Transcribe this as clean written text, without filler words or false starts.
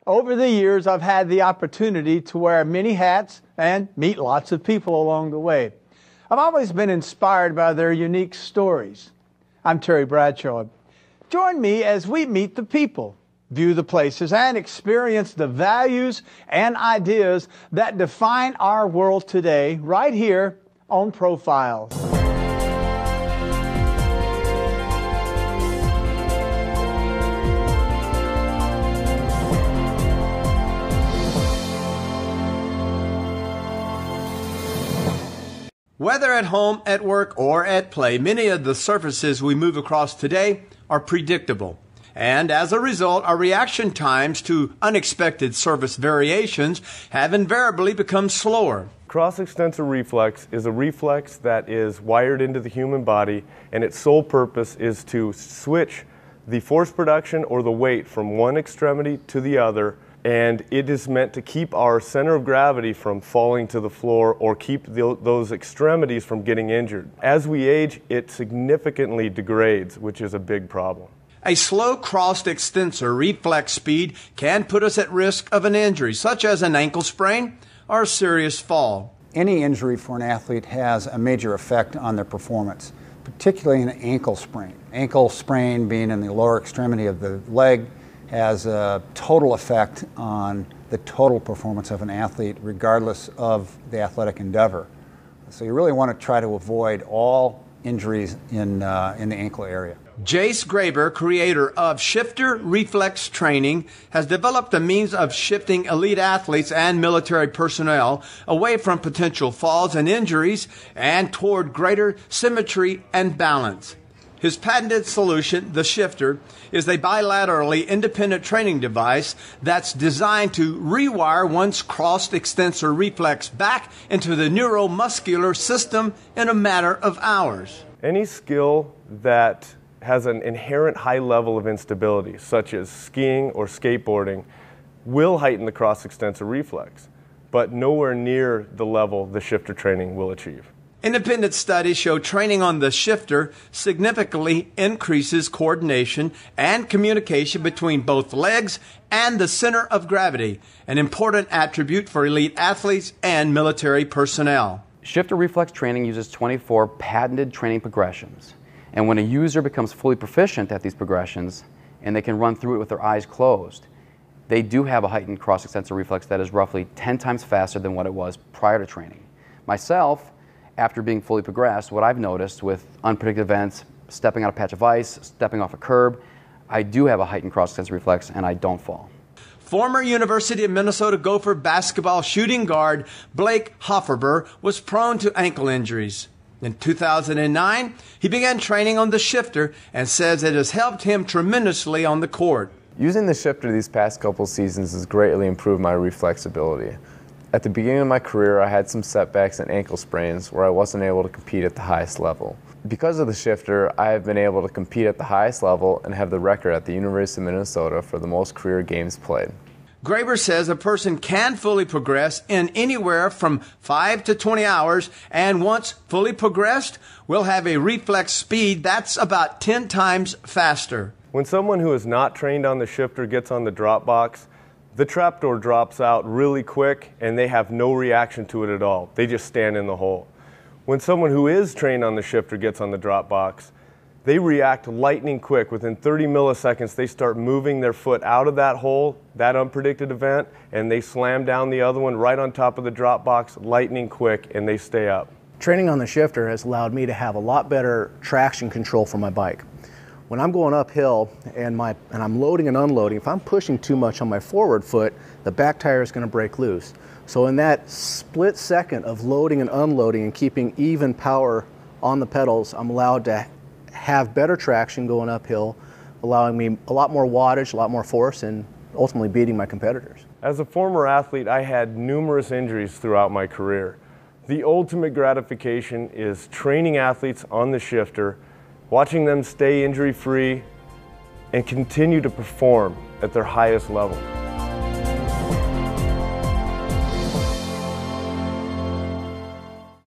Over the years, I've had the opportunity to wear many hats and meet lots of people along the way. I've always been inspired by their unique stories. I'm Terry Bradshaw. Join me as we meet the people, view the places, and experience the values and ideas that define our world today, right here on Profiles. Whether at home, at work, or at play, many of the surfaces we move across today are predictable. And as a result, our reaction times to unexpected surface variations have invariably become slower. Cross-extensor reflex is a reflex that is wired into the human body, and its sole purpose is to switch the force production or the weight from one extremity to the other, and it is meant to keep our center of gravity from falling to the floor or keep those extremities from getting injured. As we age, it significantly degrades, which is a big problem. A slow crossed extensor reflex speed can put us at risk of an injury, such as an ankle sprain or a serious fall. Any injury for an athlete has a major effect on their performance, particularly an ankle sprain. Ankle sprain being in the lower extremity of the leg has a total effect on the total performance of an athlete, regardless of the athletic endeavor. So you really want to try to avoid all injuries in the ankle area. Jace Graber, creator of Shifter Reflex Training, has developed a means of shifting elite athletes and military personnel away from potential falls and injuries and toward greater symmetry and balance. His patented solution, the Shifter, is a bilaterally independent training device that's designed to rewire one's crossed extensor reflex back into the neuromuscular system in a matter of hours. Any skill that has an inherent high level of instability, such as skiing or skateboarding, will heighten the cross-extensor reflex, but nowhere near the level the Shifter training will achieve. Independent studies show training on the Shifter significantly increases coordination and communication between both legs and the center of gravity, an important attribute for elite athletes and military personnel. Shifter reflex training uses 24 patented training progressions. And when a user becomes fully proficient at these progressions, and they can run through it with their eyes closed, they do have a heightened cross-extensor reflex that is roughly 10 times faster than what it was prior to training. Myself, after being fully progressed, what I've noticed with unpredicted events, stepping on a patch of ice, stepping off a curb, I do have a heightened cross-extensor reflex and I don't fall. Former University of Minnesota Gopher basketball shooting guard Blake Hofferber was prone to ankle injuries. In 2009, he began training on the Shifter and says it has helped him tremendously on the court. Using the Shifter these past couple seasons has greatly improved my reflexability. At the beginning of my career, I had some setbacks and ankle sprains where I wasn't able to compete at the highest level. Because of the Shifter, I have been able to compete at the highest level and have the record at the University of Minnesota for the most career games played. Graber says a person can fully progress in anywhere from 5 to 20 hours, and once fully progressed, will have a reflex speed that's about 10 times faster. When someone who is not trained on the Shifter gets on the drop box, the trapdoor drops out really quick and they have no reaction to it at all. They just stand in the hole. When someone who is trained on the Shifter gets on the drop box, they react lightning quick. Within 30 milliseconds, they start moving their foot out of that hole, that unpredicted event, and they slam down the other one right on top of the drop box, lightning quick, and they stay up. Training on the Shifter has allowed me to have a lot better traction control for my bike. When I'm going uphill and I'm loading and unloading, if I'm pushing too much on my forward foot, the back tire is going to break loose. So in that split second of loading and unloading and keeping even power on the pedals, I'm allowed to have better traction going uphill, allowing me a lot more wattage, a lot more force, and ultimately beating my competitors. As a former athlete, I had numerous injuries throughout my career. The ultimate gratification is training athletes on the Shifter, watching them stay injury-free and continue to perform at their highest level.